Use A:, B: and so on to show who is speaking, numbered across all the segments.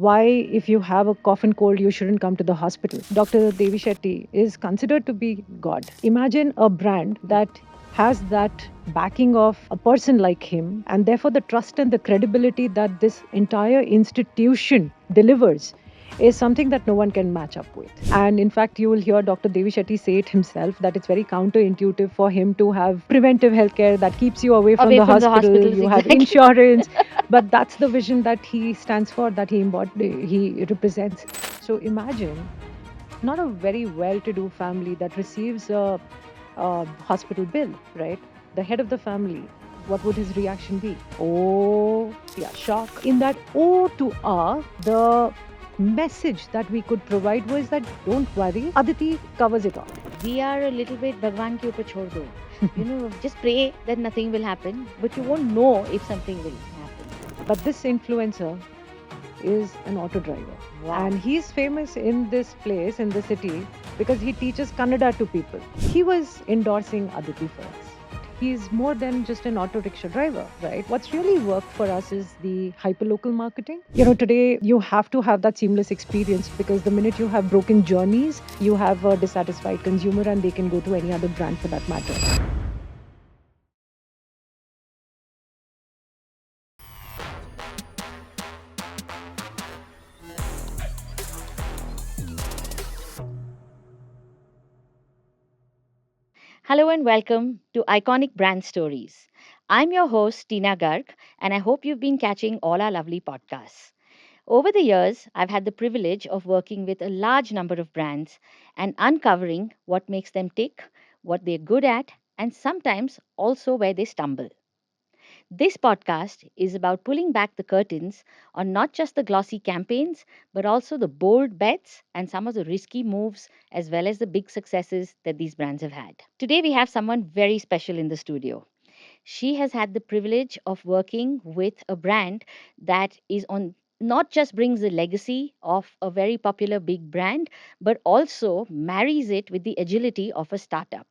A: why, if you have a cough and cold, you shouldn't come to the hospital. Dr. Devi Shetty is considered to be God. Imagine a brand that has that backing of a person like him, and therefore the trust and the credibility that this entire institution delivers is something that no one can match up with. And in fact, you will hear Dr. Devi Shetty say it himself that it's very counterintuitive for him to have preventive healthcare that keeps you away from
B: Away
A: the
B: from the
A: hospital.
B: hospitals,
A: You have
B: exactly.
A: insurance, but that's the vision that he stands for, that he represents. So imagine not a very well-to-do family that receives a hospital bill, right? The head of the family, what would his reaction be? Oh, yeah, shock. In that oh to ah, the message that we could provide was that don't worry, Aditi covers it all.
B: We are a little bit Bhagwan ke upar chhod do. Just pray that nothing will happen, but you won't know if something will happen.
A: But this influencer is an auto driver.
B: Wow.
A: And he's famous in this place, in the city, because he teaches Kannada to people. He was endorsing Aditi for us. He's more than just an auto rickshaw driver, right? What's really worked for us is the hyperlocal marketing. Today you have to have that seamless experience, because the minute you have broken journeys, you have a dissatisfied consumer and they can go to any other brand for that matter.
B: Hello and welcome to Iconic Brand Stories. I'm your host, Tina Garg, and I hope you've been catching all our lovely podcasts. Over the years, I've had the privilege of working with a large number of brands and uncovering what makes them tick, what they're good at, and sometimes also where they stumble. This podcast is about pulling back the curtains on not just the glossy campaigns, but also the bold bets and some of the risky moves, as well as the big successes that these brands have had. Today, we have someone very special in the studio. She has had the privilege of working with a brand that is on not just brings the legacy of a very popular big brand, but also marries it with the agility of a startup.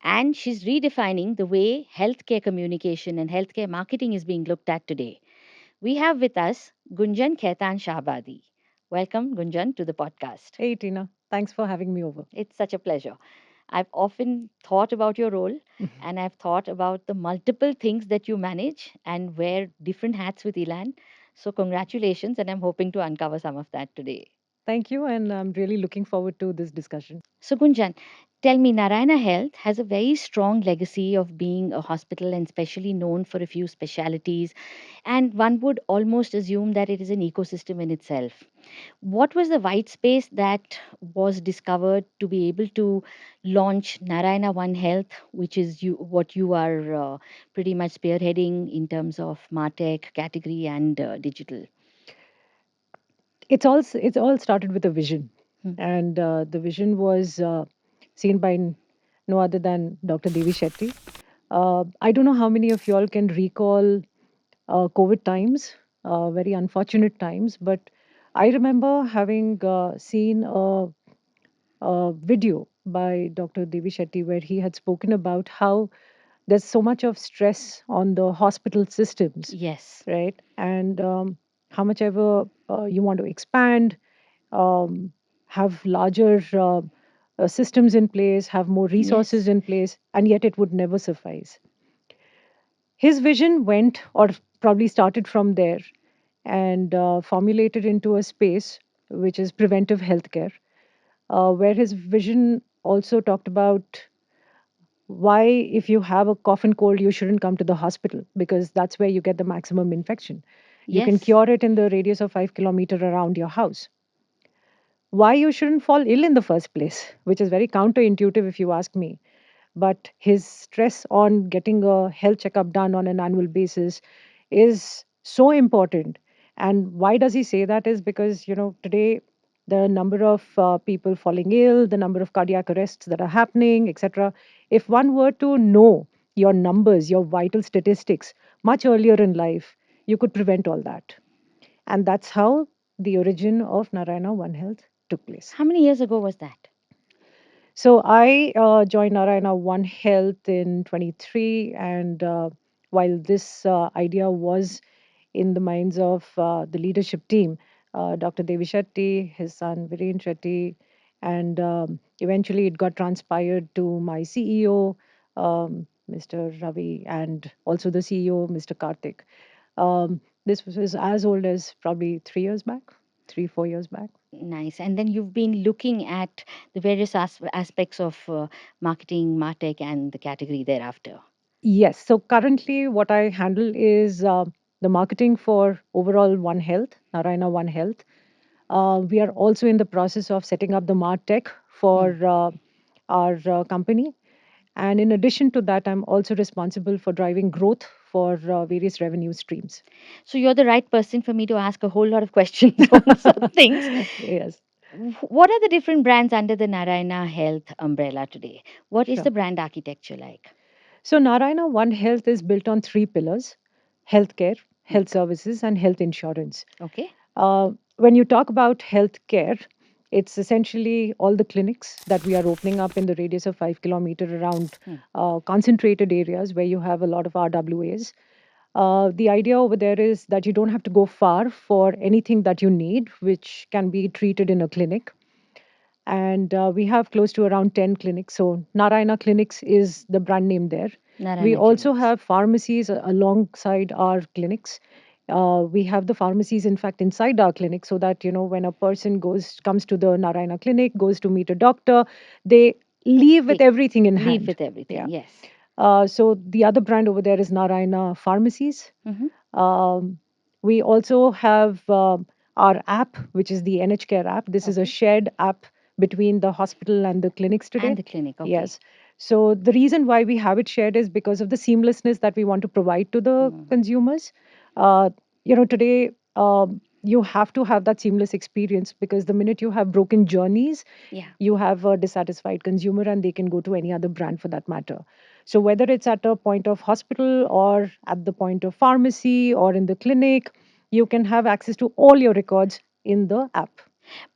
B: And she's redefining the way healthcare communication and healthcare marketing is being looked at today. We have with us Gunjan Khaitan Shahbadi. Welcome, Gunjan, to the podcast.
A: Hey, Tina. Thanks for having me over.
B: It's such a pleasure. I've often thought about your role and I've thought about the multiple things that you manage and wear different hats with Elan. So, congratulations, and I'm hoping to uncover some of that today.
A: Thank you, and I'm really looking forward to this discussion.
B: So, Gunjan, tell me, Narayana Health has a very strong legacy of being a hospital and specially known for a few specialities. And one would almost assume that it is an ecosystem in itself. What was the white space that was discovered to be able to launch Narayana One Health, which is what you are pretty much spearheading in terms of MarTech category and digital?
A: It's all started with a vision,
B: Hmm.
A: and the vision was seen by no other than Dr. Devi Shetty. I don't know how many of y'all can recall COVID times, very unfortunate times, but I remember having seen a video by Dr. Devi Shetty where he had spoken about how there's so much of stress on the hospital systems,
B: Yes.
A: right? And how much ever you want to expand, um, have larger systems in place, have more resources
B: Yes.
A: in place, and yet it would never suffice. His vision went, or probably started from there, and formulated into a space which is preventive healthcare, where his vision also talked about why, if you have a cough and cold, you shouldn't come to the hospital, because that's where you get the maximum infection. You can
B: Yes.
A: cure it in the radius of 5 kilometers around your house. Why you shouldn't fall ill in the first place, which is very counterintuitive if you ask me. But his stress on getting a health checkup done on an annual basis is so important. And why does he say that is because, today the number of people falling ill, the number of cardiac arrests that are happening, etc. If one were to know your numbers, your vital statistics much earlier in life, you could prevent all that. And that's how the origin of Narayana One Health took place.
B: How many years ago was that?
A: So I joined Narayana One Health in 23, and while this idea was in the minds of the leadership team, Dr. Devi Shetty, his son Viren Shetty, and eventually it got transpired to my CEO, Mr. Ravi, and also the CEO, Mr. Karthik. This was as old as probably 3 years back, 3, 4 years back.
B: Nice. And then you've been looking at the various aspects of marketing, martech, and the category thereafter.
A: Yes. So currently, what I handle is the marketing for overall One Health, Narayana One Health. We are also in the process of setting up the MarTech for
B: Hmm.
A: our company. And in addition to that, I'm also responsible for driving growth for various revenue streams.
B: So you're the right person for me to ask a whole lot of questions on some things.
A: Yes,
B: What are the different brands under the Narayana Health umbrella today? What is
A: sure.
B: the brand architecture like?
A: So, Narayana One Health is built on three pillars: healthcare,
B: Hmm.
A: health services, and health insurance.
B: Okay.
A: When you talk about healthcare, it's essentially all the clinics that we are opening up in the radius of 5 kilometers around
B: Hmm.
A: concentrated areas where you have a lot of RWAs. The idea over there is that you don't have to go far for anything that you need, which can be treated in a clinic. And we have close to around 10 clinics. So Narayana Clinics is the brand name there. We
B: Narayana
A: also
B: Clinics.
A: have pharmacies alongside our clinics. We have the pharmacies, in fact, inside our clinic, so that when a person comes to the Narayana Clinic, goes to meet a doctor, they leave with
B: They
A: everything in
B: leave
A: hand.
B: with everything.
A: Yeah.
B: Yes.
A: So the other brand over there is Narayana Pharmacies.
B: Hmm.
A: Um, we also have our app, which is the NH Care app. This is a
B: Okay.
A: shared app between the hospital and the clinics
B: And
A: today.
B: the clinic. Okay.
A: Yes. So the reason why we have it shared is because of the seamlessness that we want to provide to the
B: Hmm.
A: consumers. Today you have to have that seamless experience, because the minute you have broken journeys,
B: Yeah.
A: you have a dissatisfied consumer and they can go to any other brand for that matter. So whether it's at a point of hospital or at the point of pharmacy or in the clinic, you can have access to all your records in the app.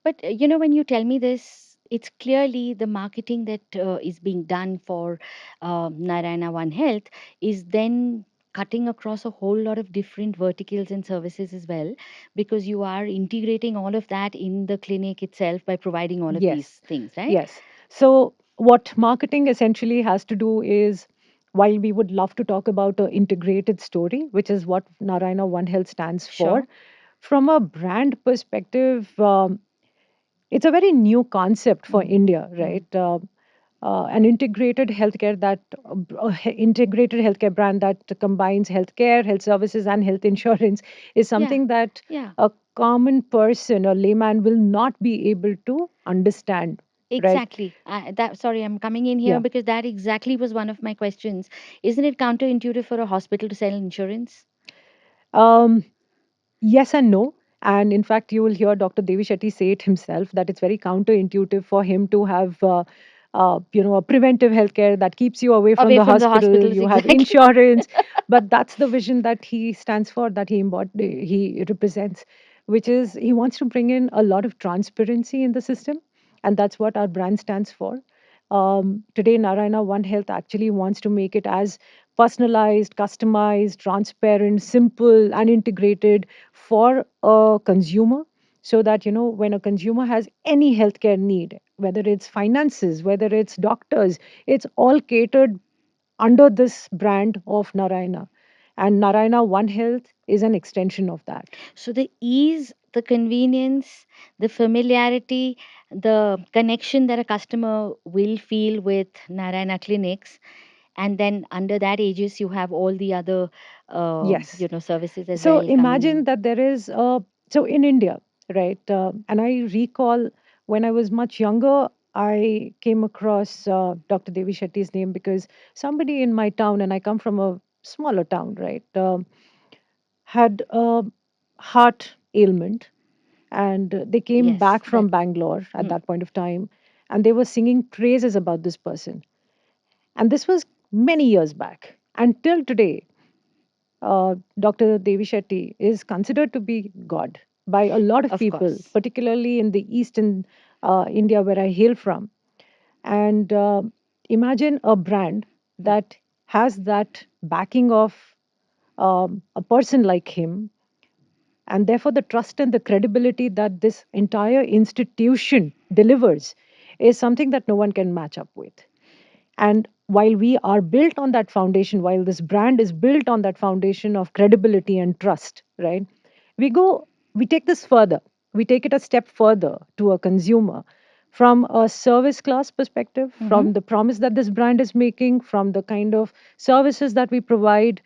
B: But when you tell me this, it's clearly the marketing that is being done for Narayana One Health is then cutting across a whole lot of different verticals and services as well, because you are integrating all of that in the clinic itself by providing all of these
A: Yes,
B: things, right?
A: yes. So what marketing essentially has to do is, while we would love to talk about an integrated story, which is what Narayana One Health stands for,
B: Sure.
A: from a brand perspective, it's a very new concept for
B: Mm.
A: India,
B: Mm.
A: right? An integrated healthcare brand that combines healthcare, health services, and health insurance is
B: Yeah.
A: something that
B: Yeah.
A: a common person or layman will not be able to understand, right?
B: Exactly. That sorry, I'm coming in here
A: Yeah.
B: because that exactly was one of my questions. Isn't it counterintuitive for a hospital to sell insurance?
A: Um, Yes and no. And in fact, you will hear Dr. Devi Shetty say it himself that it's very counterintuitive for him to have, a preventive healthcare that keeps you away from
B: Away
A: the
B: from the
A: hospital.
B: hospitals,
A: You have
B: exactly.
A: insurance, but that's the vision that he stands for, that he represents, which is he wants to bring in a lot of transparency in the system, and that's what our brand stands for. Today, Narayana One Health actually wants to make it as personalized, customized, transparent, simple, and integrated for a consumer, so that when a consumer has any healthcare need, whether it's finances, whether it's doctors, it's all catered under this brand of Narayana. And Narayana One Health is an extension of that.
B: So the ease, the convenience, the familiarity, the connection that a customer will feel with Narayana Clinics, and then under that aegis, you have all the other,
A: Yes.
B: services as
A: So
B: well coming
A: imagine
B: in.
A: that there is so in India, right? And I recall when I was much younger, I came across Dr. Devi Shetty's name because somebody in my town, and I come from a smaller town, right, had a heart ailment, and they came
B: Yes,
A: back from
B: that.
A: Bangalore at
B: Hmm.
A: that point of time, and they were singing praises about this person. And this was many years back. Until today, Dr. Devi Shetty is considered to be God by a lot of
B: Of
A: people,
B: course.
A: particularly in the eastern India where I hail from. And imagine a brand
B: Hmm.
A: that has that backing of a person like him, And therefore, the trust and the credibility that this entire institution delivers is something that no one can match up with. And while we are built on that foundation, while this brand is built on that foundation of credibility and trust, right? We go, we take this further. We take it a step further to a consumer from a service class perspective,
B: Mm-hmm.
A: from the promise that this brand is making, from the kind of services that we provide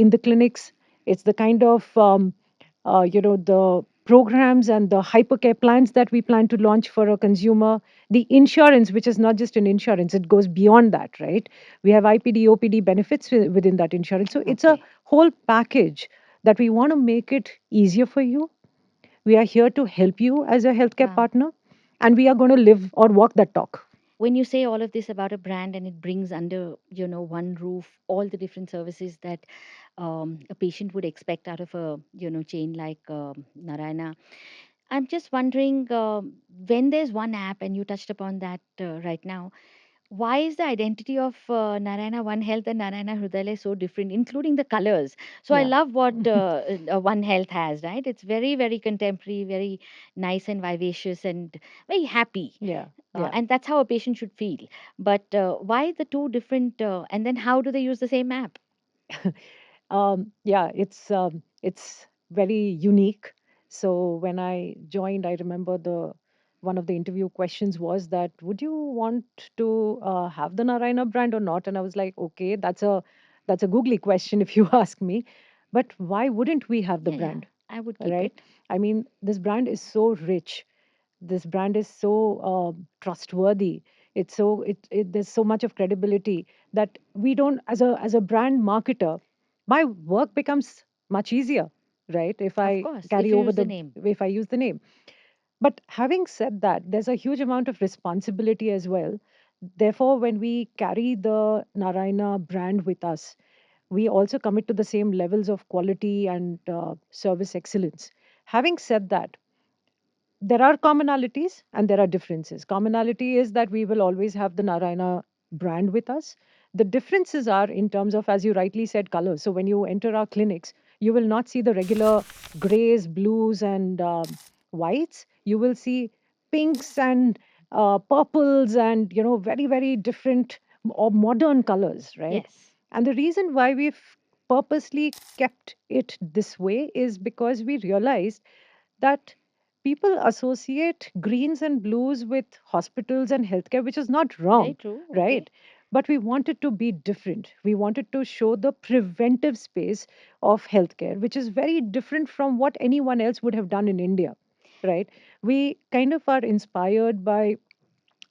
A: in the clinics. It's the kind of the programs and the hypercare plans that we plan to launch for a consumer, the insurance, which is not just an insurance, it goes beyond that, right? We have IPD, OPD benefits within that insurance. So it's a
B: Okay.
A: whole package that we want to make it easier for you. We are here to help you as a healthcare
B: Wow.
A: partner, and we are going to live or walk that talk.
B: When you say all of this about a brand and it brings under, one roof all the different services that a patient would expect out of a, chain like Narayana, I'm just wondering, when there's one app, and you touched upon that right now, why is the identity of Narayana One Health and Narayana Hrudayalaya so different, including the colors? So I
A: Yeah.
B: love what One Health has, right? It's very, very contemporary, very nice and vivacious and very happy.
A: Yeah. Yeah.
B: And that's how a patient should feel. But why the two different, and then how do they use the same app?
A: Yeah, it's very unique. So when I joined, I remember the one of the interview questions was that would you want to have the Narayana brand or not? And I was like, okay, that's a googly question if you ask me. But why wouldn't we have the
B: Yeah, yeah,
A: brand,
B: I would keep
A: right?
B: it.
A: I mean, this brand is so rich. This brand is so trustworthy. There's so much of credibility that we don't, as a brand marketer, my work becomes much easier, right? If
B: Of
A: I
B: course, if
A: carry
B: you
A: over
B: use the
A: the
B: name.
A: if I use the name. But having said that, there's a huge amount of responsibility as well. Therefore, when we carry the Narayana brand with us, we also commit to the same levels of quality and service excellence. Having said that, there are commonalities and there are differences. Commonality is that we will always have the Narayana brand with us. The differences are in terms of, as you rightly said, colors. So when you enter our clinics, you will not see the regular grays, blues, and whites. You will see pinks and purples and very very different or modern colors, right?
B: Yes,
A: And the reason why we've purposely kept it this way is because we realized that people associate greens and blues with hospitals and healthcare, which is not
B: very
A: wrong,
B: true. Okay.
A: right? But we wanted to be different. We wanted to show the preventive space of healthcare, which is very different from what anyone else would have done in India, right? We kind of are inspired by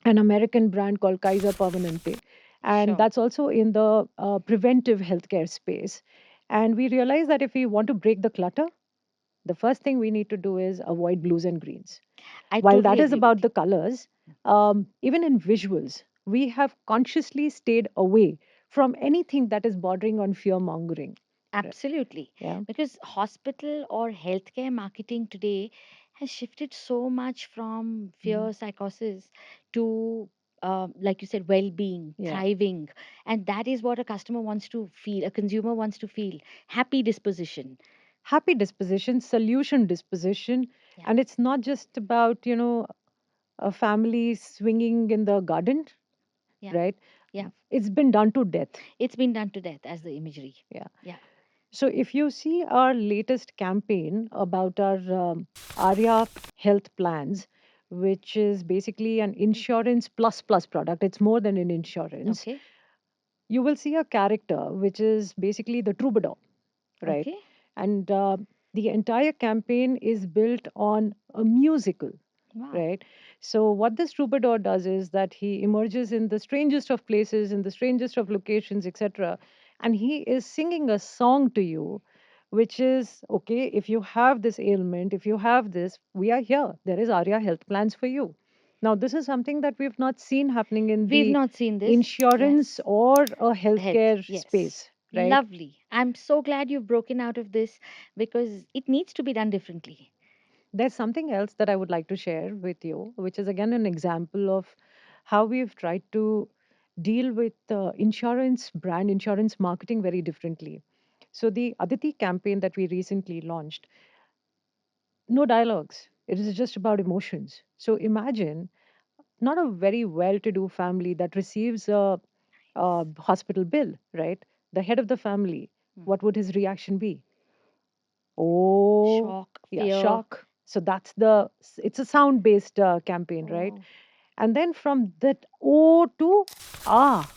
A: an American brand called Kaiser Permanente, and
B: Sure.
A: that's also in the preventive healthcare space. And we realize that if we want to break the clutter, the first thing we need to do is avoid blues and greens.
B: I
A: While
B: totally
A: that is
B: agree with
A: about
B: you.
A: the colors, even in visuals, we have consciously stayed away from anything that is bordering on fear mongering.
B: Absolutely.
A: Yeah.
B: Because hospital or healthcare marketing today has shifted so much from
A: Mhm.
B: fear psychosis to, like you said, well being,
A: Yeah.
B: thriving. And that is what a customer wants to feel, a consumer wants to feel happy disposition.
A: Happy disposition, solution disposition.
B: Yeah,
A: And it's not just about, a family swinging in the garden,
B: yeah,
A: right?
B: yeah.
A: It's been done to death.
B: It's been done to death as the imagery.
A: Yeah.
B: Yeah.
A: So if you see our latest campaign about our Arya health plans, which is basically an insurance plus plus product, it's more than an insurance.
B: Okay.
A: You will see a character which is basically the troubadour, right?
B: Okay.
A: And the entire campaign is built on a musical,
B: Wow.
A: right? So what this troubadour does is that he emerges in the strangest of places, in the strangest of locations, etc., and he is singing a song to you, which is okay. If you have this ailment, if you have this, we are here. There is Arya Health Plans for you. Now, this is something that we've not seen happening in
B: We've
A: the
B: not seen this.
A: insurance
B: Yes.
A: or a
B: Health.
A: healthcare
B: Yes.
A: space, right?
B: Lovely. I'm so glad you've broken out of this because it needs to be done differently.
A: There's something else that I would like to share with you, which is again an example of how we've tried to deal with insurance brand, insurance marketing very differently. So, the Aditi campaign that we recently launched, No dialogues. It is just about emotions. So imagine not a very well to do family that receives a hospital bill, right? The head of the family,
B: Hmm.
A: what would his reaction be? Oh,
B: Shock,
A: yeah,
B: fear.
A: shock. So it's a sound based campaign, right?
B: Oh,
A: And then from that O to ah,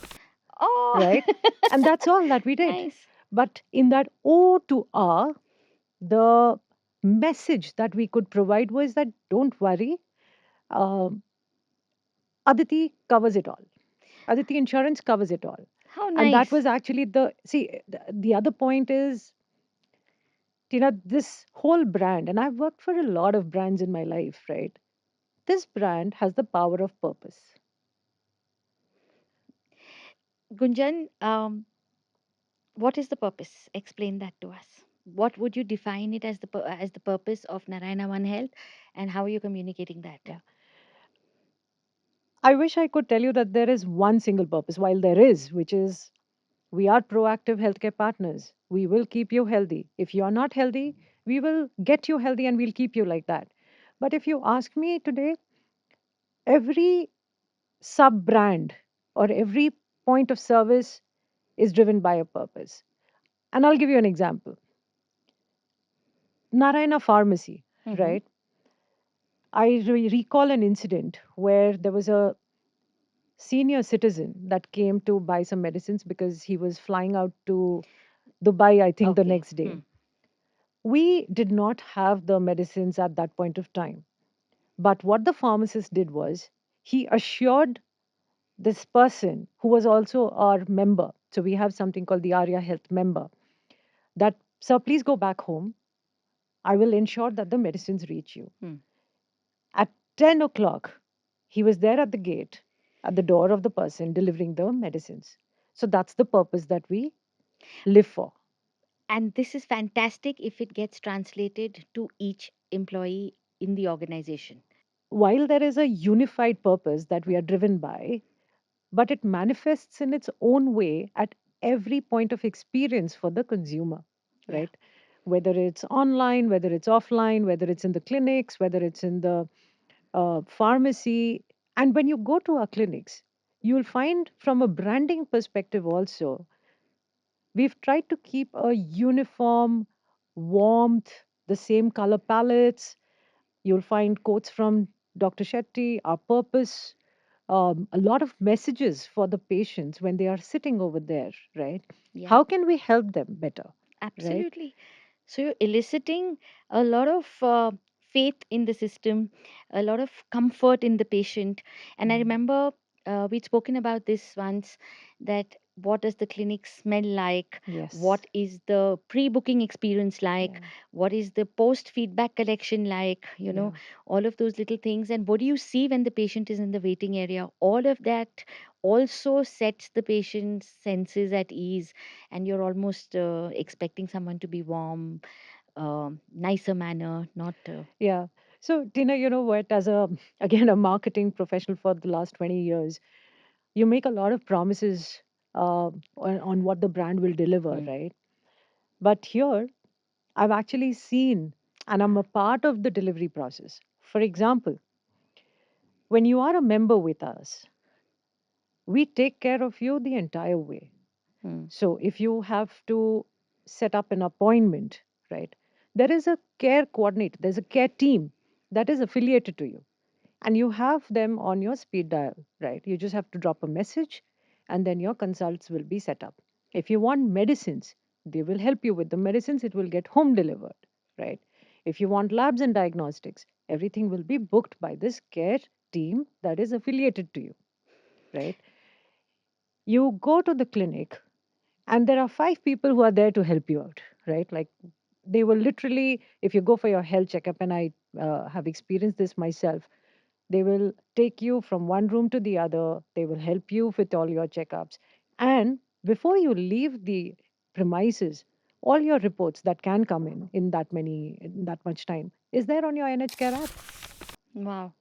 B: oh,
A: right? And that's all that we did.
B: nice.
A: But in that O to ah, the message that we could provide was that don't worry, um, Aditi covers it all. Aditi Insurance covers it all.
B: How
A: And that
B: nice.
A: was actually the other point is, Tina, this whole brand, and I've worked for a lot of brands in my life, right? This brand has the power of purpose.
B: Gunjan, what is the purpose? Explain that to us. What would you define it as as the purpose of Narayana One Health, and how are you communicating that?
A: Yeah. I wish I could tell you that there is one single purpose, while there is, which is we are proactive healthcare partners. We will keep you healthy. If you're not healthy, we will get you healthy and we'll keep you like that. But if you ask me today, every sub brand or every point of service is driven by a purpose. And I'll give you an example. Narayana Pharmacy,
B: Mm-hmm.
A: right? I recall an incident where there was a senior citizen that came to buy some medicines because he was flying out to Dubai, I think, the
B: Okay.
A: next day.
B: Hmm.
A: We did not have the medicines at that point of time. But what the pharmacist did was he assured this person who was also our member. So we have something called the Arya Health member that, sir, please go back home. I will ensure that the medicines reach you.
B: Hmm.
A: At 10 o'clock, he was there at the gate, at the door of the person delivering the medicines. So that's the purpose that we live for.
B: And this is fantastic if it gets translated to each employee in the organization.
A: While there is a unified purpose that we are driven by, but it manifests in its own way at every point of experience for the consumer,
B: Yeah.
A: right? Whether it's online, whether it's offline, whether it's in the clinics, whether it's in the pharmacy. And when you go to our clinics, you'll find from a branding perspective also, we've tried to keep a uniform warmth, the same color palettes. You'll find quotes from Dr. Shetty, our purpose, a lot of messages for the patients when they are sitting over there, right?
B: Yeah.
A: How can we help them better, right?
B: Absolutely. So you're eliciting a lot of faith in the system, a lot of comfort in the patient. And I
A: Mm.
B: remember we'd spoken about this once, that what does the clinic smell like?
A: Yes.
B: What is the pre-booking experience like?
A: Yeah.
B: What is the post feedback collection like?
A: Yeah.
B: All of those little things. And what do you see when the patient is in the waiting area? All of that also sets the patient's senses at ease, and you're almost expecting someone to be warm, nicer manner, not.
A: Yeah. So, Tina, you know what? As a, again, a marketing professional for the last 20 years, you make a lot of promises on what the brand will deliver,
B: Hmm.
A: right? But here, I've actually seen, and I'm a part of the delivery process. For example, when you are a member with us, we take care of you the entire way.
B: Hmm.
A: So if you have to set up an appointment, right, there is a care coordinator, there's a care team that is affiliated to you, and you have them on your speed dial, right? You just have to drop a message, and then your consults will be set up. If you want medicines, they will help you with the medicines, it will get home delivered, right? If you want labs and diagnostics, everything will be booked by this care team that is affiliated to you, right? You go to the clinic, and there are five people who are there to help you out, right? Like they will literally, if you go for your health checkup, and I have experienced this myself, they will take you from one room to the other, they will help you with all your checkups, and before you leave the premises, all your reports that can come in that much time is there on your NH Care app.
B: Wow.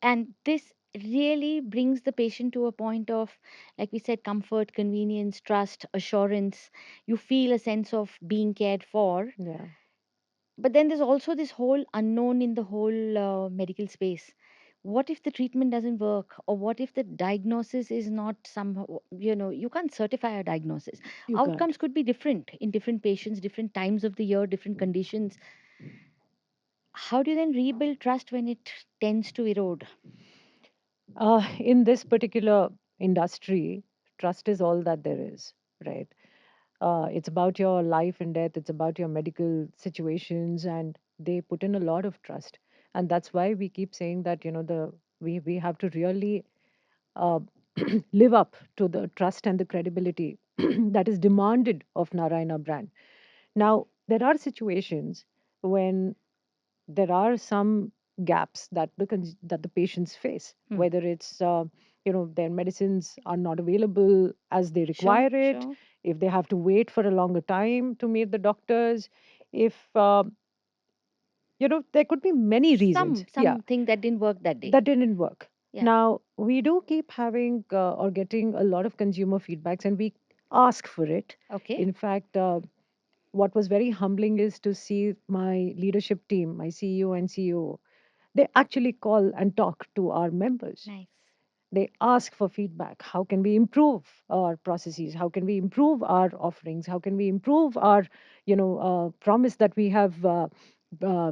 B: And this really brings the patient to a point of, like we said, comfort, convenience, trust, assurance. You feel a sense of being cared for.
A: Yeah.
B: But then there's also this whole unknown in the whole medical space. What if the treatment doesn't work? Or what if the diagnosis is not somehow, you can't certify a diagnosis.
A: You can't.
B: Outcomes could be different in different patients, different times of the year, different conditions. How do you then rebuild trust when it tends to erode?
A: In this particular industry, trust is all that there is, right? It's about your life and death, it's about your medical situations, and they put in a lot of trust. And that's why we keep saying that, we have to really uh, live up to the trust and the credibility that is demanded of Narayana brand. Now, there are situations when there are some gaps that that the patients face,
B: Hmm.
A: whether it's their medicines are not available as they
B: Sure,
A: require it,
B: sure.
A: if they have to wait for a longer time to meet the doctors, if there could be many reasons, yeah,
B: Something that didn't work that day.
A: that didn't work.
B: Yeah.
A: Now we do keep having or getting a lot of consumer feedbacks, and we ask for it.
B: Okay.
A: In fact, what was very humbling is to see my leadership team, my CEO and CEO, they actually call and talk to our members.
B: Nice.
A: They ask for feedback. How can we improve our processes? How can we improve our offerings? How can we improve our, promise that we have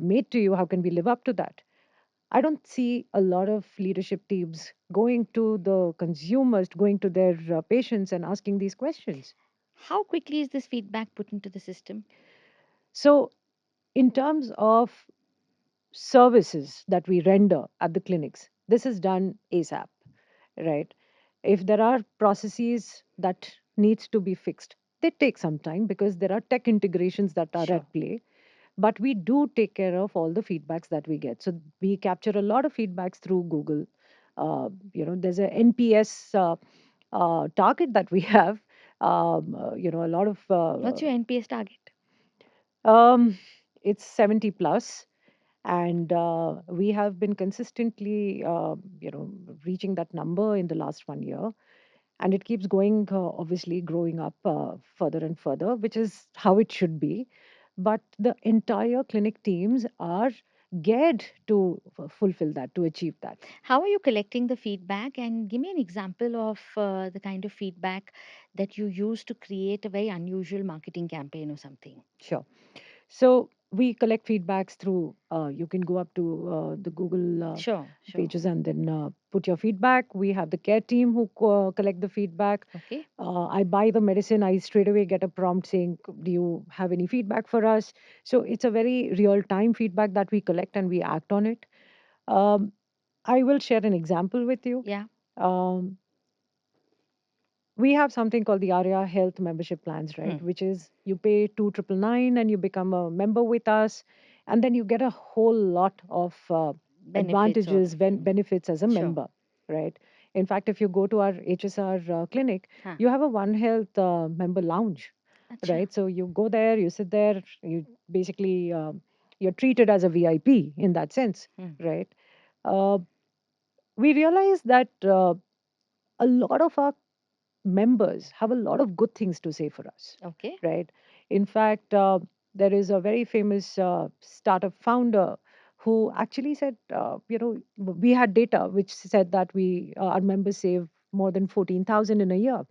A: made to you? How can we live up to that? I don't see a lot of leadership teams going to the consumers, going to their patients and asking these questions.
B: How quickly is this feedback put into the system?
A: So, in terms of services that we render at the clinics, this is done ASAP, right? If there are processes that needs to be fixed, they take some time because there are tech integrations that are
B: Sure.
A: at play. But we do take care of all the feedbacks that we get. So we capture a lot of feedbacks through Google. There's a NPS target that we have. A lot of
B: What's your NPS target?
A: um, it's 70 plus, and we have been consistently reaching that number in the last 1 year, and it keeps going, obviously growing up further and further, which is how it should be. But the entire clinic teams are geared to fulfill that, to achieve that.
B: How are you collecting the feedback? And give me an example of the kind of feedback that you use to create a very unusual marketing campaign or something.
A: Sure. So we collect feedbacks through, you can go up to the Google
B: Sure, sure.
A: pages and then put your feedback. We have the care team who collect the feedback.
B: Okay.
A: I buy the medicine, I straight away get a prompt saying, do you have any feedback for us? So it's a very real time feedback that we collect and we act on it. Um, I will share an example with you.
B: Yeah.
A: Um, we have something called the Arya Health membership plans,
B: Hmm.
A: right? Which is you pay 2,999 and you become a member with us, and then you get a whole lot of
B: Benefits or
A: advantages, benefits as a
B: sure.
A: member, right? In fact, if you go to our HSR clinic,
B: Huh.
A: you have a One Health member lounge,
B: Acha.
A: right? So you go there, you sit there, you basically you're treated as a VIP in that sense,
B: Hmm.
A: right? Uh, we realize that a lot of our members have a lot of good things to say for us,
B: Okay.
A: right? In fact, there is a very famous startup founder who actually said, we had data which said that our members save more than 14,000 in a year.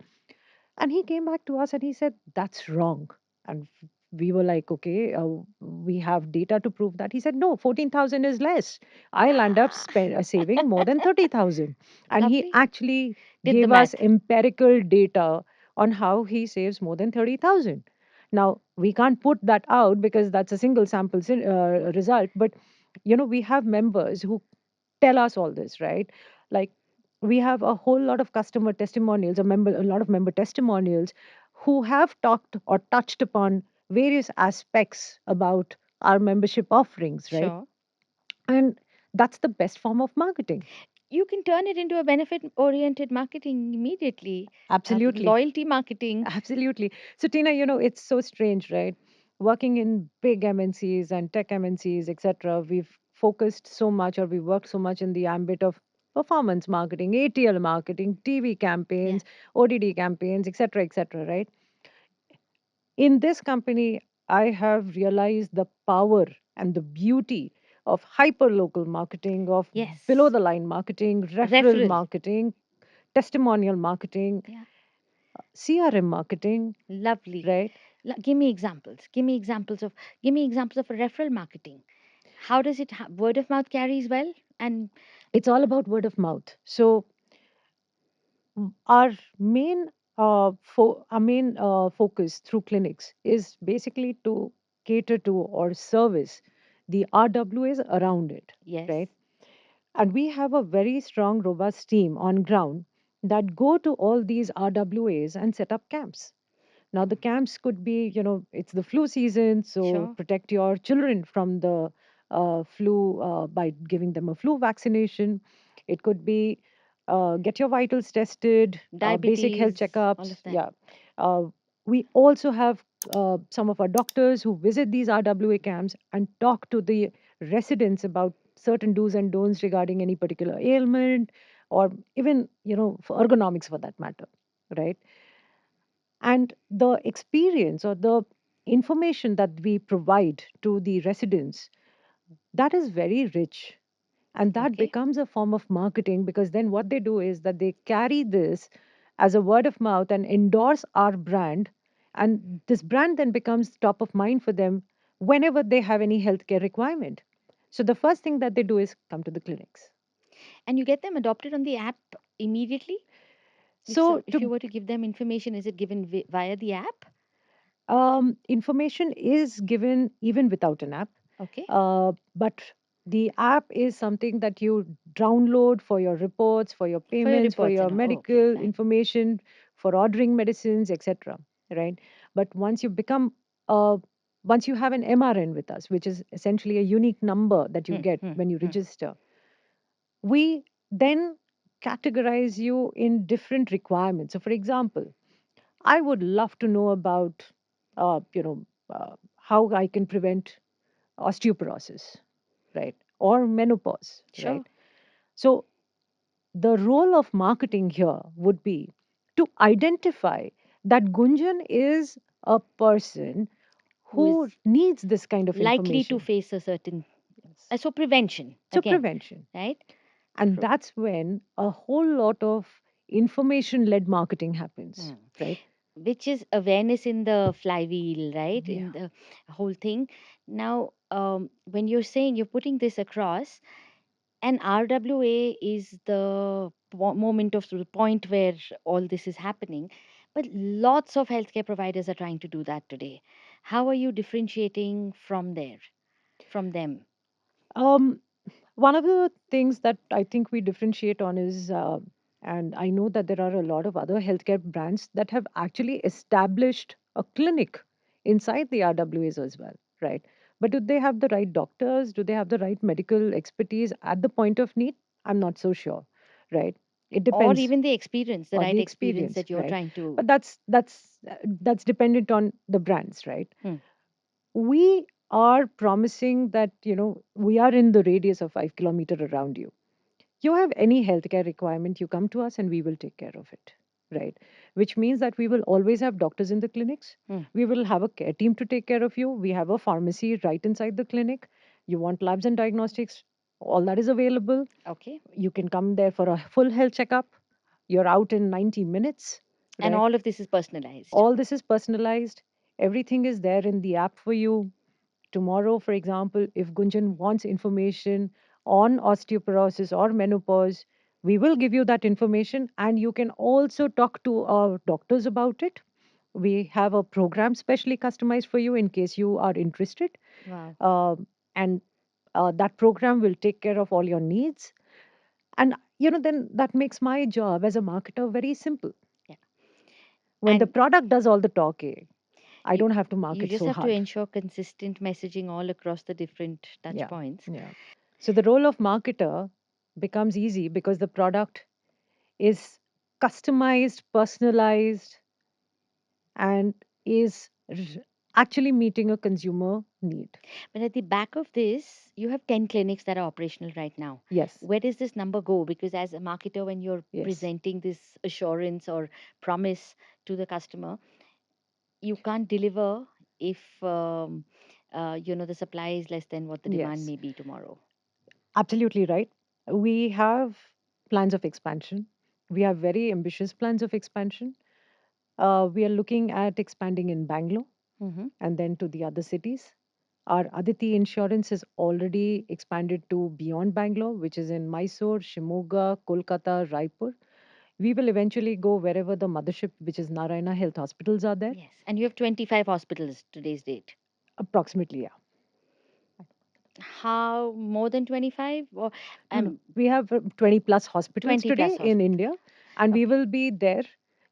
A: And he came back to us and he said, that's wrong. And we were like, okay, we have data to prove that. He said, no, 14,000 is less. I'll end up saving more than 30,000. And he
B: Lovely.
A: actually
B: Did the
A: gave us
B: math.
A: empirical data on how he saves more than 30,000. Now, we can't put that out because that's a single sample result, but we have members who tell us all this, right? Like we have a whole lot of customer testimonials, a lot of member testimonials who have talked or touched upon various aspects about our membership offerings, right?
B: Sure.
A: And that's the best form of marketing.
B: You can turn it into a benefit oriented marketing immediately.
A: Absolutely.
B: Loyalty marketing.
A: Absolutely. So, Tina, it's so strange, right? Working in big MNCs and tech MNCs, etc., we've focused so much or we worked so much in the ambit of performance marketing, ATL marketing, TV
B: Yeah.
A: campaigns, ODD campaigns, etc., right? In this company, I have realized the power And the beauty of hyperlocal marketing, of below
B: Yes.
A: the line marketing, referral
B: Referral.
A: marketing, testimonial marketing,
B: Yeah.
A: CRM marketing,
B: Lovely.
A: right?
B: Give me examples. Give me examples of referral marketing. How does it word of mouth carries well? And
A: It's all about word of mouth. So our main focus through clinics is basically to cater to or service the RWAs around it,
B: yes.
A: right? And we have a very strong, robust team on ground that go to all these RWAs and set up camps. Now, the camps could be, it's the flu season, so
B: Sure.
A: protect your children from the flu by giving them a flu vaccination. It could be get your vitals tested, basic health
B: Diabetes, all
A: checkups.
B: of that.
A: Yeah. Uh, we also have some of our doctors who visit these RWA camps and talk to the residents about certain do's and don'ts regarding any particular ailment or even, for ergonomics for that matter, right? And the experience or the information that we provide to the residents, that is very rich. And that
B: Okay.
A: becomes a form of marketing, because then what they do is that they carry this as a word of mouth and endorse our brand. And this brand then becomes top of mind for them whenever they have any healthcare requirement. So the first thing that they do is come to the clinics.
B: And you get them adopted on the app immediately? If
A: So
B: so, if you
A: to
B: were to give them information, is it given via the app?
A: Information is given even without an app,
B: Okay.
A: but the app is something that you download for your reports, for your
B: For your
A: payments, for
B: reports
A: your
B: and all. Oh, okay,
A: medical
B: fine.
A: information, for ordering medicines, etc. Right? But uh, once you have an MRN with us, which is essentially a unique number that you
B: Hmm,
A: get
B: hmm,
A: when you
B: hmm.
A: register, we then categorize you in different requirements. So, for example, I would love to know about, how I can prevent osteoporosis, right? Or menopause,
B: Sure.
A: right? So the role of marketing here would be to identify that Gunjan is a person
B: Who is
A: who needs this kind of
B: likely to
A: information.
B: face a certain.
A: Yes.
B: So prevention
A: So
B: again,
A: prevention.
B: right?
A: And
B: Pro-
A: that's when a whole lot of information led marketing happens,
B: hmm.
A: right?
B: Which is awareness in the flywheel, right?
A: Yeah.
B: In the whole thing. Now, when you're saying you're putting this across, and RWA is the moment of the point where all this is happening. But lots of healthcare providers are trying to do that today. How are you differentiating from there, from them?
A: Um, One of the things that I think we differentiate on is, and I know that there are a lot of other healthcare brands that have actually established a clinic inside the RWAs as well, right? But do they have the right doctors? Do they have the right medical expertise at the point of need? I'm not so sure, right? It
B: Or
A: depends
B: even the experience, the
A: on
B: right
A: the
B: experience
A: experience,
B: that you're
A: right?
B: trying to.
A: But that's dependent on the brands, right?
B: Hmm.
A: We are promising that we are in the radius of 5 kilometer around you. You have any healthcare requirement, you come to us and we will take care of it, right? Which means that we will always have doctors in the clinics.
B: Hmm.
A: We will have a care team to take care of you. We have a pharmacy right inside the clinic. You want labs and diagnostics, all that is available.
B: Okay.
A: You can come there for a full health checkup. You're out in 90 minutes,
B: And
A: right?
B: all of this is personalized.
A: All this is personalized. Everything is there in the app for you. Tomorrow, for example, if Gunjan wants information on osteoporosis or menopause, we will give you that information, and you can also talk to our doctors about it. We have a program specially customized for you in case you are interested.
B: Wow.
A: And that program will take care of all your needs. And, then that makes my job as a marketer very simple.
B: Yeah.
A: When the
B: And
A: product does all the talking, I
B: you
A: don't have to
B: you
A: market
B: just
A: so
B: have to
A: hard.
B: ensure consistent messaging all across the different touch
A: Yeah.
B: points.
A: Yeah. So the role of marketer becomes easy because the product is customized, personalized, and is actually meeting a consumer need.
B: But at the back of this, you have 10 clinics that are operational right now.
A: Yes,
B: Where does this number go? Because as a marketer, when you're
A: yes.
B: presenting this assurance or promise to the customer, you can't deliver if the supply is less than what the demand
A: Yes,
B: may be tomorrow.
A: absolutely right. We have plans of expansion. We have very ambitious plans of expansion. We are looking at expanding in Bangalore
B: Hmm.
A: and then to the other cities. Our Aditi insurance is already expanded to beyond Bangalore, which is in Mysore, Shimoga, Kolkata, Raipur. We will eventually go wherever the mothership, which is Narayana Health Hospitals, are there.
B: Yes, and you have 25 hospitals today's date.
A: Approximately, yeah.
B: How more than 25? Or
A: No, no.
B: um,
A: We have 20 plus hospitals
B: 20
A: today
B: plus
A: in
B: hospitals.
A: India, and we
B: Okay,
A: will be there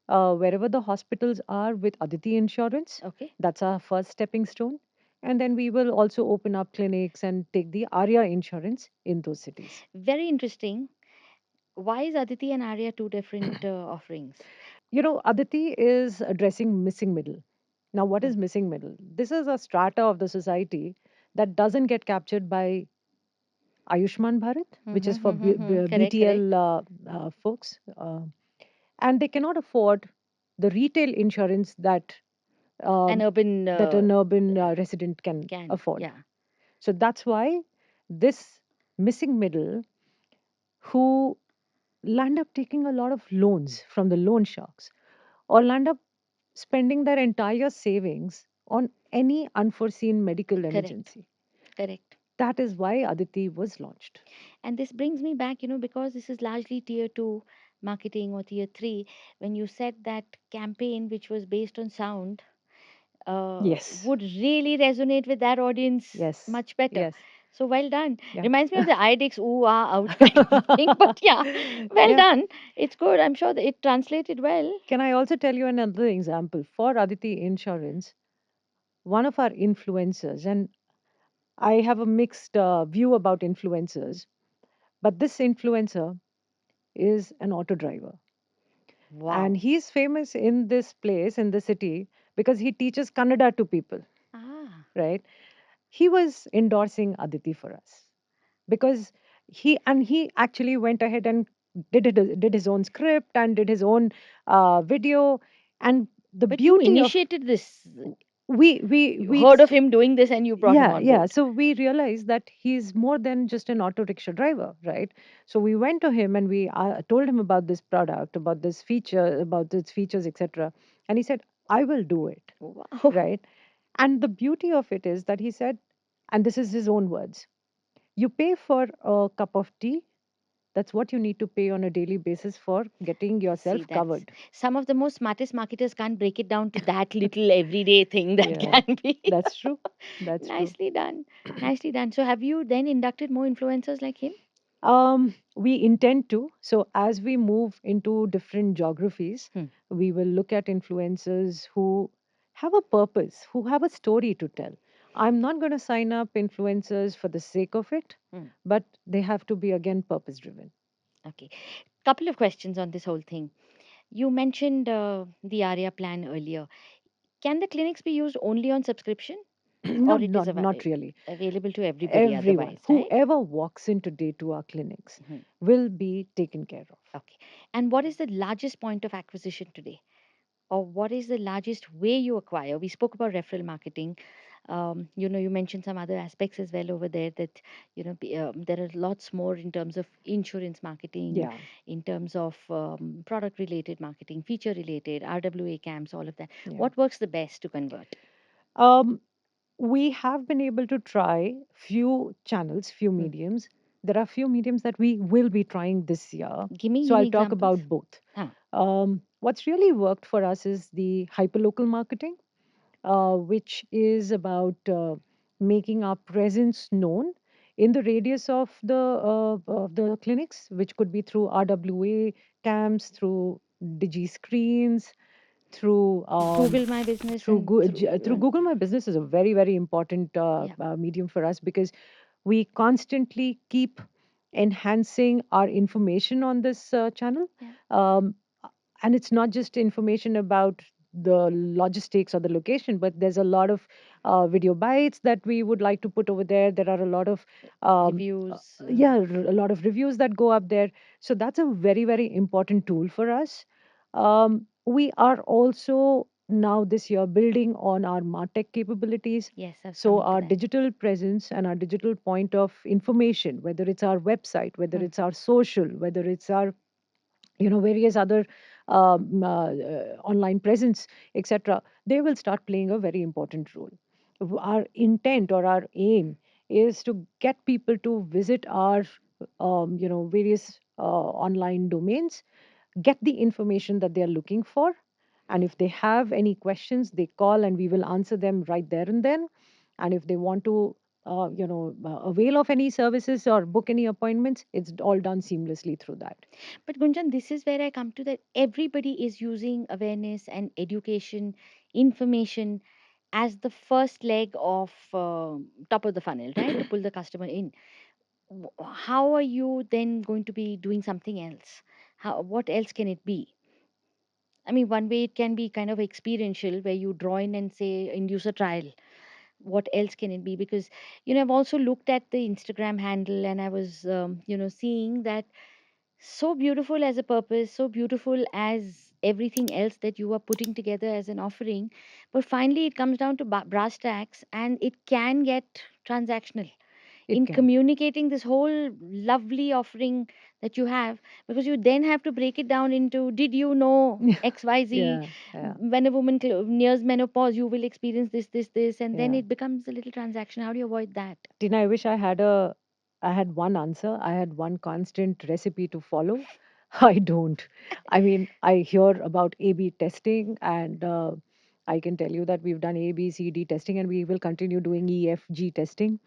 A: wherever the hospitals are with Aditi Insurance.
B: okay.
A: That's our first stepping stone. And then we will also open up clinics and take the Arya insurance in those cities.
B: Very interesting. Why is Aditi and Arya two different offerings?
A: Aditi is addressing missing middle. Now, what
B: Mm.
A: is missing middle? This is a strata of the society that doesn't get captured by Ayushman Bharat, which
B: Mm-hmm,
A: is for
B: mm-hmm, mm-hmm. Correct,
A: BTL
B: correct.
A: folks. And they cannot afford the retail insurance
B: An
A: um,
B: urban
A: that an urban resident can
B: can,
A: afford.
B: yeah,
A: So that's why this missing middle who land up taking a lot of loans from the loan sharks or land up spending their entire savings on any unforeseen medical
B: correct,
A: emergency.
B: correct.
A: That is why Aditi was launched.
B: And this brings me back, because this is largely tier two marketing or tier three. When you said that campaign, which was based on sound,
A: Yes,
B: would really resonate with that audience
A: yes,
B: much better.
A: yes,
B: So well done.
A: yeah.
B: Reminds me of the IDX ooh ah ouch kind of a thing. But yeah, well
A: Yeah.
B: done. It's good. I'm sure that it translated well.
A: Can I also tell you another example? For Aditi Insurance, one of our influencers, and I have a mixed view about influencers, but this influencer is an auto driver. And
B: Wow.
A: he's famous in this place, in the city, because he teaches Kannada to people,
B: Ah,
A: right? He was endorsing Aditi for us because he actually went ahead and did his own script and did his own video. And the
B: but you
A: beauty of
B: initiated this. You
A: we
B: heard of him doing this and you brought him
A: yeah,
B: on
A: yeah.
B: board.
A: So we realized that he's more than just an auto rickshaw driver, right? So we went to him and we told him about this product, about this feature, about its features, etc. And he said, "I will do it,"
B: Wow.
A: right? And the beauty of it is that he said, and this is his own words: "You pay for a cup of tea. That's what you need to pay on a daily basis for getting
B: See,
A: yourself
B: that's
A: covered."
B: some of the most smartest marketers can't break it down to that little everyday thing that
A: Yeah,
B: can be.
A: that's true. That's true.
B: Nicely done. Nicely done. So, have you then inducted more influencers like him?
A: We intend to. So, as we move into different geographies,
B: Hmm.
A: we will look at influencers who have a purpose, who have a story to tell. I'm not going to sign up influencers for the sake of it,
B: Hmm.
A: but they have to be again purpose driven.
B: Okay. Couple of questions on this whole thing. You mentioned the ARIA plan earlier. Can the clinics be used only on subscription,
A: No,
B: or it is
A: not really.
B: available to everybody
A: Everyone,
B: otherwise, right?
A: whoever walks in today to our clinics,
B: Mhm.
A: will be taken care of.
B: Okay. And what is the largest point of acquisition today? Or what is the largest way you acquire? We spoke about referral marketing. You mentioned some other aspects as well over there that, there are lots more in terms of insurance marketing,
A: Yeah,
B: in terms of product related marketing, feature related, RWA camps, all of that.
A: yeah.
B: What works the best to convert?
A: Um, we have been able to try few channels, few
B: Hmm.
A: mediums. There are few mediums that we will be trying this year. So
B: Give me
A: I'll talk
B: examples.
A: about both.
B: Ah,
A: What's really worked for us is the hyperlocal marketing, which is about making our presence known in the radius of the clinics, which could be through RWA camps, through digi screens, through
B: Google My Business and
A: through Google My Business is a very very important
B: yeah,
A: medium for us because we constantly keep enhancing our information on this channel.
B: yeah.
A: Um, and it's not just information about the logistics or the location, but there's a lot of video bites that we would like to put over there. There are a lot of um, uh,
B: Reviews.
A: a lot of reviews that go up there. So that's a very very important tool for us. We are also now this year building on our martech capabilities.
B: Yes, I was
A: So
B: coming to
A: our
B: that.
A: digital presence and our digital point of information, whether it's our website, whether
B: Hmm.
A: it's our social, whether it's our various other online presence, etc., they will start playing a very important role. Our intent or our aim is to get people to visit our various online domains, get the information that they are looking for, and if they have any questions, they call and we will answer them right there and then. And if they want to avail of any services or book any appointments, it's all done seamlessly through that.
B: But Gunjan, this is where I come to that everybody is using awareness and education, information as the first leg of top of the funnel, right? To pull the customer in. How are you then going to be doing something else? How, what else can it be? I mean, one way it can be kind of experiential where you draw in and say, induce a trial. What else can it be? Because, I've also looked at the Instagram handle and I was, seeing that so beautiful as a purpose, so beautiful as everything else that you are putting together as an offering. But finally, it comes down to brass tacks and it can get transactional
A: It
B: in
A: can.
B: communicating this whole lovely offering that you have, because you then have to break it down into, did you know XYZ,
A: Yeah, yeah,
B: when a woman nears menopause you will experience this, and then
A: yeah.
B: it becomes a little transaction. How do you avoid that?
A: Tina, I wish I had one answer. I had one constant recipe to follow. I don't. I mean, I hear about A/B testing, and I can tell you that we've done A, B, C, D testing, and we will continue doing E, F, G testing.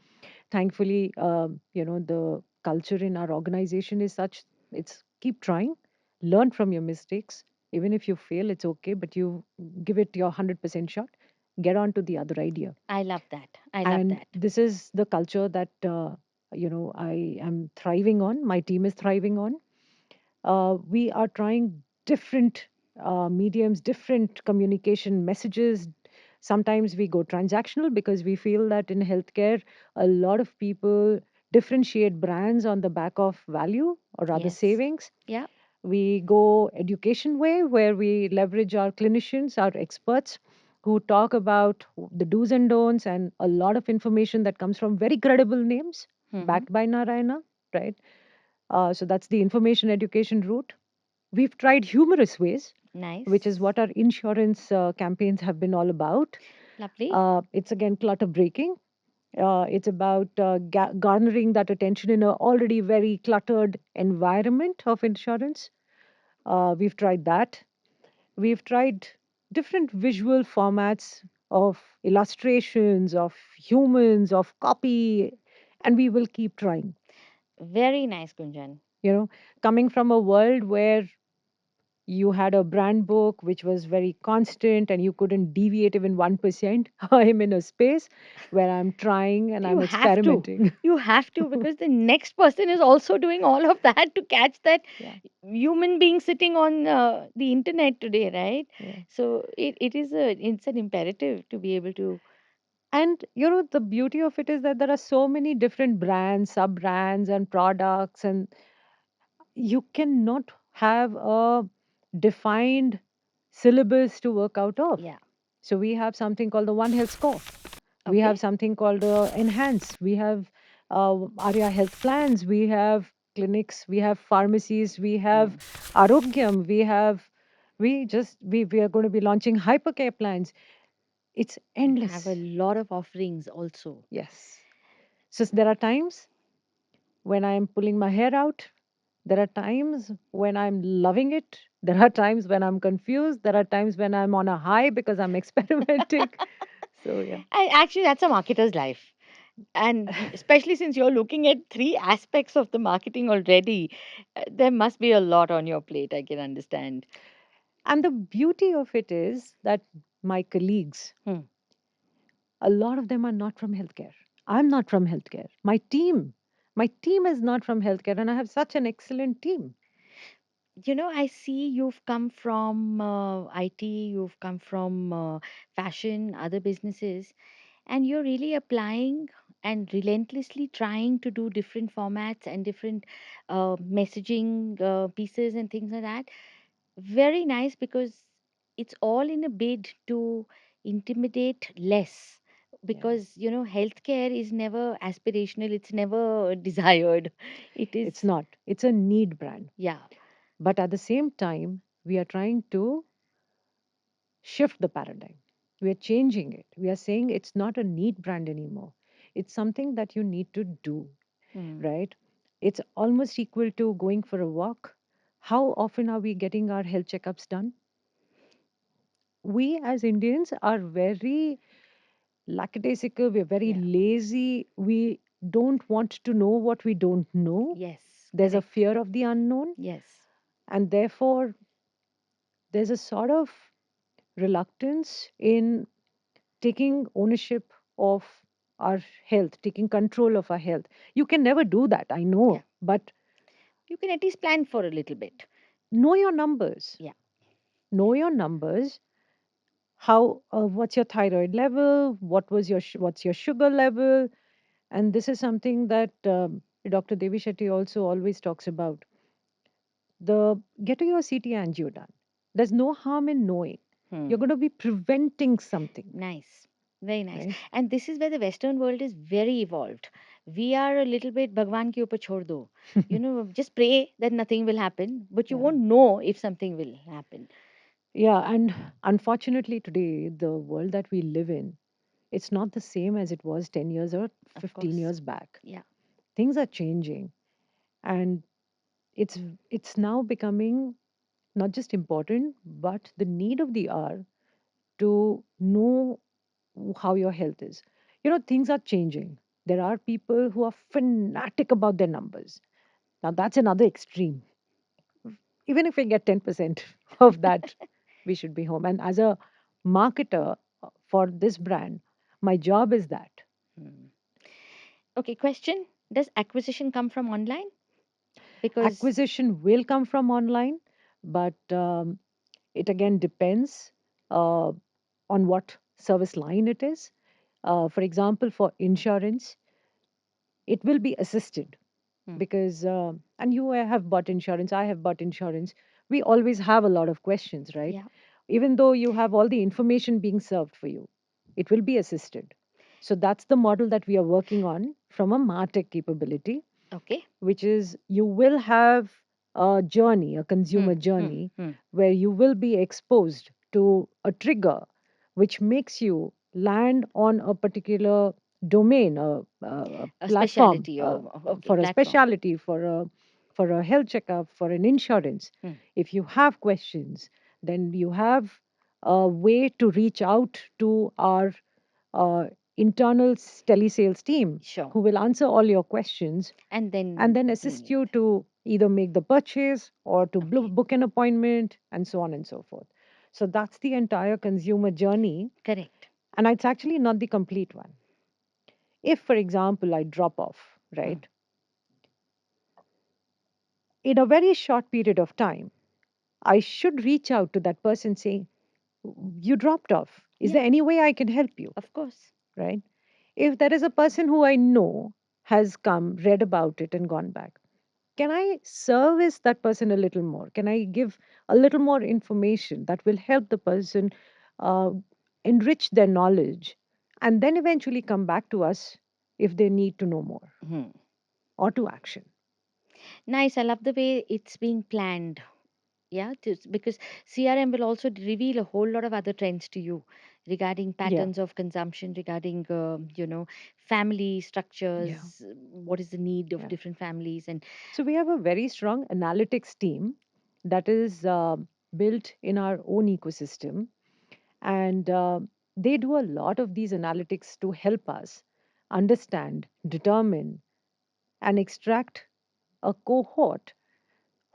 A: Thankfully, the culture in our organization is such. It's keep trying, learn from your mistakes. Even if you fail, it's okay, but you give it your 100% shot. Get on to the other idea.
B: I love that. I love
A: And
B: that.
A: this is the culture that I am thriving on, my team is thriving on. We are trying different mediums, different communication messages. Sometimes we go transactional because we feel that in healthcare a lot of people differentiate brands on the back of value or rather
B: Yes.
A: savings.
B: Yeah.
A: We go education way where we leverage our clinicians, our experts who talk about the do's and don'ts and a lot of information that comes from very credible names
B: Mm-hmm.
A: backed by Narayana, right? So that's the information education route. We've tried humorous ways, which is
B: Nice.
A: what our insurance campaigns have been all about.
B: Lovely.
A: It's again clutter breaking. It's about garnering that attention in an already very cluttered environment of insurance. We've tried that. We've tried different visual formats of illustrations, of humans, of copy, and we will keep trying.
B: Very nice, Gunjan.
A: You know, coming from a world where you had a brand book which was very constant and you couldn't deviate even 1%. I'm in a space where I'm trying and
B: You
A: I'm
B: have to.
A: experimenting.
B: You have to, because the next person is also doing all of that to catch that
A: Yeah,
B: human being sitting on the internet today, right?
A: yeah.
B: So it's an imperative to be able to.
A: And the beauty of it is that there are so many different brands, sub brands, and products, and you cannot have a defined syllabus to work out of.
B: Yeah.
A: So we have something called the One Health Score. We
B: Okay.
A: have something called Enhance. We have Arya Health Plans. We have clinics. We have pharmacies. We have
B: Mm.
A: Arogyam. We are going to be launching hypercare plans. It's
B: You have a
A: endless.
B: lot of offerings also.
A: Yes. So there are times when I'm pulling my hair out. There are times when I'm loving it. There are times when I'm confused. There are times when I'm on a high because I'm experimenting. So, yeah.
B: And actually, that's a marketer's life. And especially since you're looking at three aspects of the marketing already, there must be a lot on your plate, I can understand.
A: And the beauty of it is that my colleagues,
B: Hmm.
A: a lot of them are not from healthcare. I'm not from healthcare. My team is not from healthcare, and I have such an excellent team.
B: I see you've come from IT, you've come from fashion, other businesses, and you're really applying and relentlessly trying to do different formats and different messaging pieces and things like that. Very nice, because it's all in a bid to intimidate less,
A: Yeah,
B: because healthcare is never aspirational, it's never desired. It is.
A: it's not. It's a need brand.
B: Yeah.
A: But at the same time, we are trying to shift the paradigm. We are changing it. We are saying it's not a need brand anymore. It's something that you need to do,
B: Hmm.
A: right? It's almost equal to going for a walk. How often are we getting our health checkups done? We as Indians are very lackadaisical, we're very
B: Yeah.
A: lazy. We don't want to know what we don't know.
B: Yes,
A: There's a
B: correct.
A: fear of the unknown,
B: Yes.
A: and therefore there's a sort of reluctance in taking ownership of our health, taking control of our health. You can never do that, I
B: Yeah.
A: know, but
B: You can at least plan for a little bit.
A: know your numbers.
B: Yeah.
A: Know your numbers. How? What's your thyroid level? What's your sugar level? And this is something that Dr. Devi Shetty also always talks about. The getting your CT angio done. There's no harm in knowing.
B: Hmm.
A: You're going to be preventing something,
B: Nice. Very nice.
A: right?
B: And this is where the Western world is very evolved. We are a little bit Bhagwan ke upar chhod do. Just pray that nothing will happen, but you
A: Yeah.
B: won't know if something will happen.
A: Yeah. And unfortunately, today, the world that we live in, it's not the same as it was 10 years or
B: Of
A: 15
B: course.
A: years back.
B: Yeah.
A: Things are changing. And it's it's now becoming not just important, but the need of the hour to know how your health is. Things are changing. There are people who are fanatic about their numbers. Now, that's another extreme. Even if we get 10% of that, we should be home. And as a marketer for this brand, my job is that.
B: Hmm. Okay, question. Does acquisition come from online? Because.
A: Acquisition will come from online, but it again depends uh, on what service line it is. For example, for insurance, it will be assisted
B: Hmm.
A: because and you have bought insurance, I have bought insurance. We always have a lot of questions, right?
B: Yeah.
A: Even though you have all the information being served for you, it will be assisted. So that's the model that we are working on from a martech capability,
B: Okay.
A: which is you will have a journey, a
B: Hmm.
A: consumer
B: Hmm.
A: journey,
B: Hmm.
A: where you will be exposed to a trigger which makes you land on a particular domain, a
B: A
A: platform
B: specialty. Oh, okay.
A: for a
B: Platform.
A: specialty, for a health checkup, for an insurance.
B: Hmm.
A: If you have questions, then you have a way to reach out to our uh, internal telesales team
B: Sure.
A: who will answer all your questions
B: And
A: and
B: then
A: then
B: bring
A: assist
B: it.
A: you to either make the purchase or to
B: Okay.
A: book an appointment and so on and so forth. So that's the entire consumer journey,
B: Correct.
A: and it's actually not the complete one. If, for example, I drop off,
B: Hmm.
A: right, in a very short period of time, I should reach out to that person saying, you dropped off. Is
B: Yeah.
A: there any way I can help you?
B: Of course.
A: Right? If there is a person who I know has come, read about it, and gone back, can I service that person a little more? Can I give a little more information that will help the person uh, enrich their knowledge and then eventually come back to us if they need to know more
B: Hmm.
A: or to action?
B: Nice. I love the way it's being planned. Yeah, because CRM will also reveal a whole lot of other trends to you regarding
A: Yeah,
B: patterns of consumption, regarding family
A: yeah,
B: structures, what is the need of
A: yeah.
B: different families, and
A: So we have a very strong analytics team that is built in our own ecosystem, and they do a lot of these analytics to help us understand, determine, and extract a cohort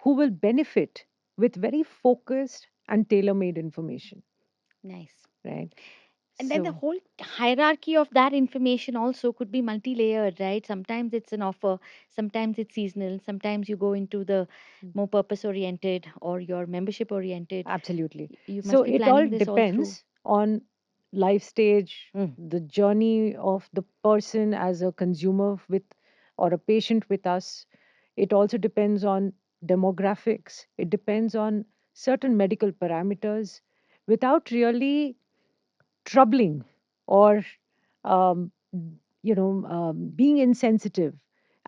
A: who will benefit with very focused and tailor-made information,
B: nice.
A: right?
B: And then the
A: So
B: whole hierarchy of that information also could be multi-layered, right? Sometimes it's an offer, sometimes it's seasonal, sometimes you go into the more purpose oriented or your membership oriented.
A: absolutely.
B: You
A: So
B: must be
A: it all
B: planning this all through.
A: depends on life stage,
B: Mm.
A: the journey of the person as a consumer with or a patient with us. It also depends on demographics. It depends on certain medical parameters. without really troubling or um, being insensitive.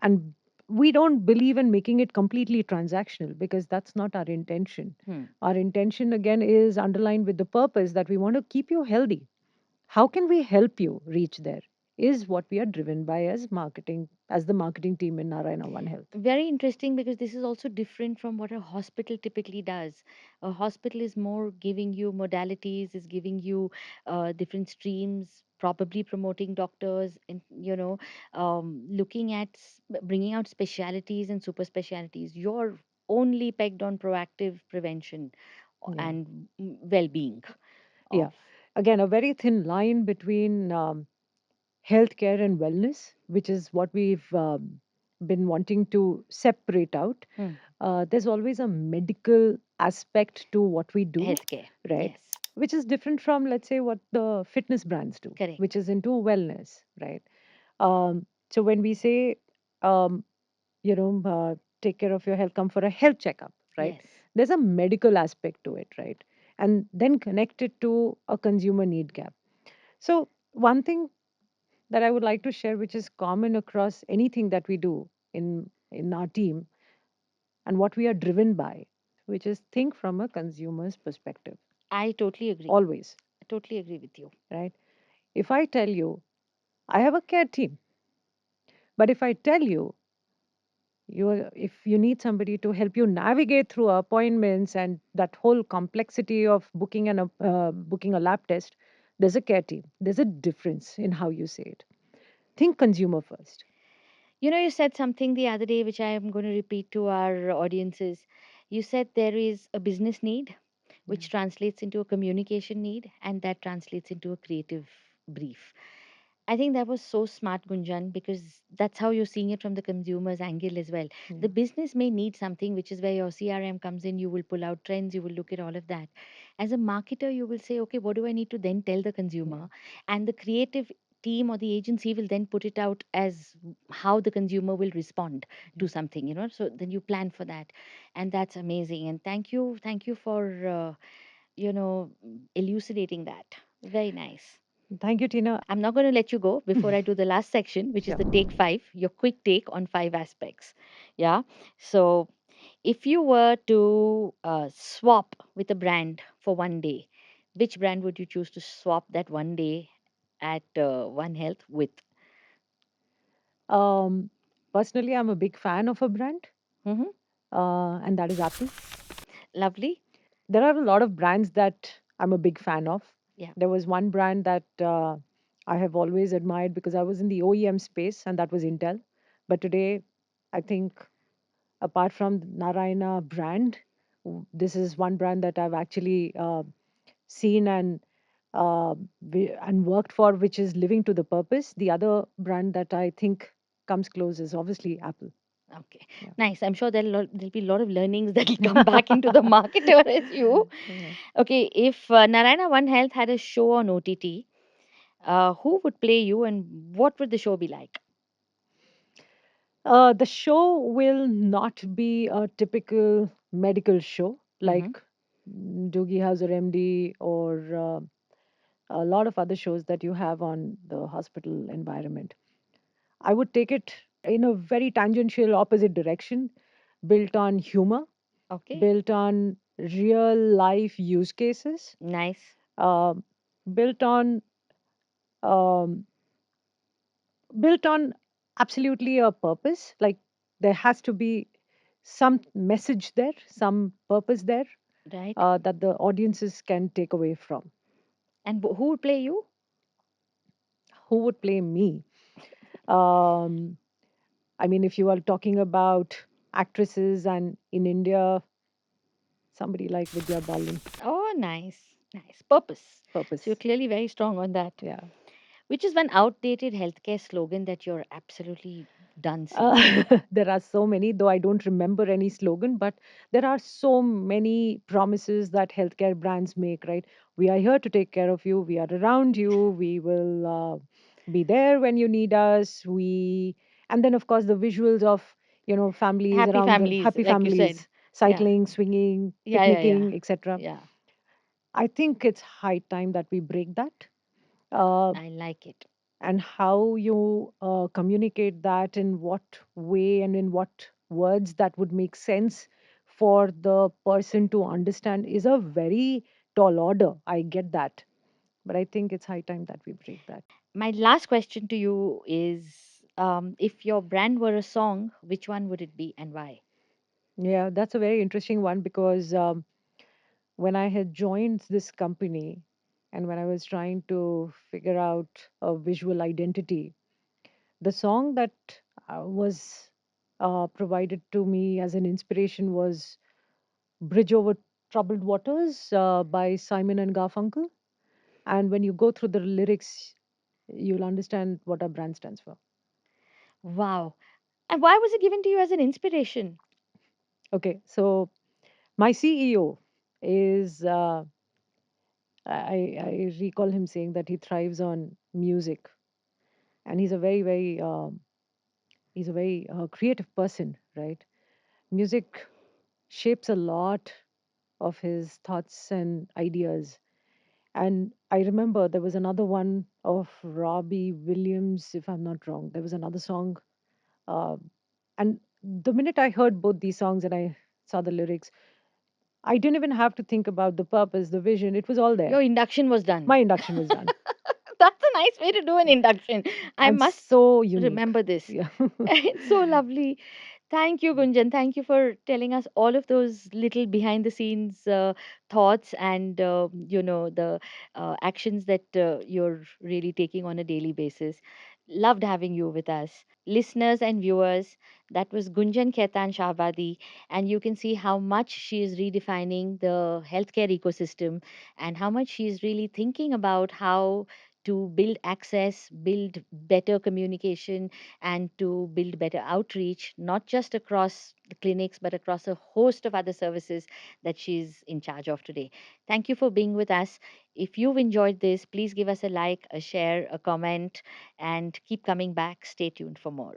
A: And we don't believe in making it completely transactional because that's not our intention.
B: Hmm.
A: Our intention, again, is underlined with the purpose that we want to keep you healthy. How can we help you reach there is what we are driven by as marketing, as the marketing team in Narayana One Health.
B: Very interesting, because this is also different from what a hospital typically does. A hospital is more giving you modalities, is giving you different streams, probably promoting doctors, and looking at bringing out specialities and super specialities. You're only pegged on proactive prevention
A: Yeah.
B: and well-being
A: Yeah.
B: of.
A: Again, a very thin line between healthcare and wellness, which is what we've been wanting to separate out.
B: Hmm.
A: There's always a medical aspect to what we do,
B: Healthcare.
A: right?
B: Yes.
A: Which is different from, let's say, what the fitness brands do, which
B: Correct.
A: is into wellness, right? So when we say, um, take care of your health, come for a health checkup, right?
B: Yes.
A: There's a medical aspect to it, right? And then connect it to a consumer need gap. So one thing that I would like to share, which is common across anything that we do in our team and what we are driven by, which is think from a consumer's perspective.
B: I totally agree.
A: Always,
B: I totally agree with you.
A: right? If I tell you I have a care team, but if I tell you if you need somebody to help you navigate through appointments and that whole complexity of booking a lab test, there's a care team. There's a difference in how you say it. Think consumer first.
B: You said something the other day, which I am going to repeat to our audiences. You said there is a business need,
A: Yeah.
B: which translates into a communication need, and that translates into a creative brief. I think that was so smart, Gunjan, because that's how you're seeing it from the consumer's angle as well.
A: Yeah.
B: The business may need something, which is where your CRM comes in. You will pull out trends, you will look at all of that. As a marketer, you will say, okay, what do I need to then tell the
A: Yeah.
B: consumer? And the creative team or the agency will then put it out as how the consumer will respond
A: Yeah.
B: to something, so then you plan for that. And that's amazing. And thank you for elucidating that. Very nice.
A: Thank you, Tina.
B: I'm not going to let you go before I do the last section, which is
A: Sure.
B: the take five, your quick take on five aspects. Yeah. So, if you were to swap with a brand for one day, which brand would you choose to swap that one day at One Health with?
A: Um, Personally, I'm a big fan of a brand,
B: Hmm.
A: and that is Apple.
B: Lovely.
A: There are a lot of brands that I'm a big fan of.
B: Yeah.
A: There was one brand that I have always admired because I was in the OEM space, and that was Intel. But today, I think apart from the Narayana brand, this is one brand that I've actually seen and worked for, which is living to the purpose. The other brand that I think comes close is obviously Apple.
B: Okay.
A: Yeah.
B: Nice. I'm sure there'll be a lot of learnings that will come back into the marketer as you.
A: Yeah.
B: Okay. If Narayana One Health had a show on OTT, who would play you and what would the show be like?
A: The show will not be a typical medical show
B: Hmm.
A: like Doogie Howser MD or a lot of other shows that you have on the hospital environment. I would take it in a very tangential opposite direction, built on humor,
B: Okay.
A: built on real life use cases,
B: Nice.
A: um, built on um, built on absolutely a purpose. Like there has to be some message there, some purpose there
B: Right.
A: that the audiences can take away from.
B: And who would play you?
A: Who would play me? Um, I mean, if you are talking about actresses and in India, somebody like Vidya Balan,
B: Oh, nice. Nice. Purpose. So you're
A: purpose.
B: clearly very strong on that.
A: Yeah.
B: Which is one outdated healthcare slogan that you're absolutely done seeing.
A: There are so many, though I don't remember any slogan, but there are so many promises that healthcare brands make, right? We are here to take care of you. We are around you. We will be there when you need us. And then, of course, the visuals of, families
B: Happy
A: around the
B: families,
A: happy
B: like you said.
A: families,
B: Yeah.
A: cycling, swinging,
B: Yeah, yeah, yeah.
A: picnicking, etc.
B: Yeah.
A: I think it's high time that we break that. Uh,
B: I like it.
A: and how you communicate that, in what way and in what words that would make sense for the person to understand, is a very tall order. I get that. But I think it's high time that we break that.
B: My last question to you is, if your brand were a song, which one would it be and why?
A: Yeah, that's a very interesting one because when I had joined this company and when I was trying to figure out a visual identity, the song that was provided to me as an inspiration was Bridge Over Troubled Waters by Simon and Garfunkel. And when you go through the lyrics, you'll understand what our brand stands for.
B: Wow. And why was it given to you as an inspiration?
A: Okay, so my CEO is, I recall him saying that he thrives on music, and he's a very creative person, right? Music shapes a lot of his thoughts and ideas. And I remember there was another one of Robbie Williams, if I'm not wrong. There was another song. Uh, and the minute I heard both these songs and I saw the lyrics, I didn't even have to think about the purpose, the vision. It was all there.
B: Your induction was done.
A: My induction was done.
B: That's a nice way to do an induction. I
A: And
B: must
A: so unique.
B: remember this.
A: Yeah.
B: It's so lovely. Thank you, Gunjan. Thank you for telling us all of those little behind the scenes thoughts and the actions that you're really taking on a daily basis. Loved having you with us. Listeners and viewers, that was Gunjan Khaitan Shahbadi, and you can see how much she is redefining the healthcare ecosystem and how much she is really thinking about how to build access, build better communication, and to build better outreach, not just across the clinics, but across a host of other services that she's in charge of today. Thank you for being with us. If you've enjoyed this, please give us a like, a share, a comment, and keep coming back. Stay tuned for more.